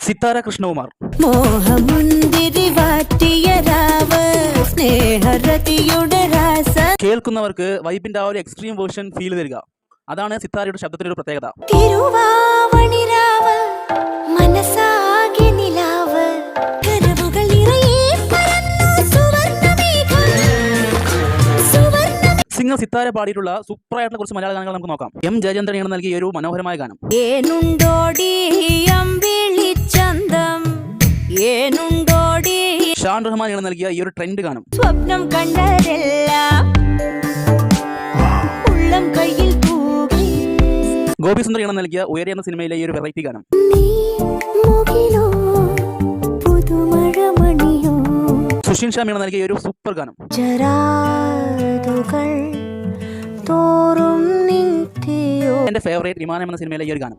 സിത്താര കൃഷ്ണകുമാർ. കേൾക്കുന്നവർക്ക് വൈബിന്റെ ആ ഒരു എക്സ്ട്രീം വേർഷൻ ഫീൽ തരിക, അതാണ് സിത്താരയുടെ ശബ്ദത്തിന്റെ ഒരു പ്രത്യേകത. സിംഗർ സിത്താര പാടിയിട്ടുള്ള സൂപ്പറായിട്ടുള്ള കുറച്ച് മലയാള ഗാനങ്ങൾ നമുക്ക് നോക്കാം. എം ജയചന്ദ്രൻ നൽകിയ ഒരു മനോഹരമായ ഗാനം. ഷാൻ റഹ്മാൻ നൽകിയ ഈ ഒരു ട്രെൻഡ് ഗാനം. സ്വപ്നം ഗോപി സുന്ദർ നൽകിയ ഉയരെ എന്ന സിനിമയിലെ ഈ ഒരു വെറൈറ്റി ഗാനം. സുഷിൻ ഷാ നൽകിയ ഒരു സൂപ്പർ ഗാനം. എന്റെ ഫേവറേറ്റ് വിമാനം എന്ന സിനിമയിലെ ഈ ഒരു ഗാനം.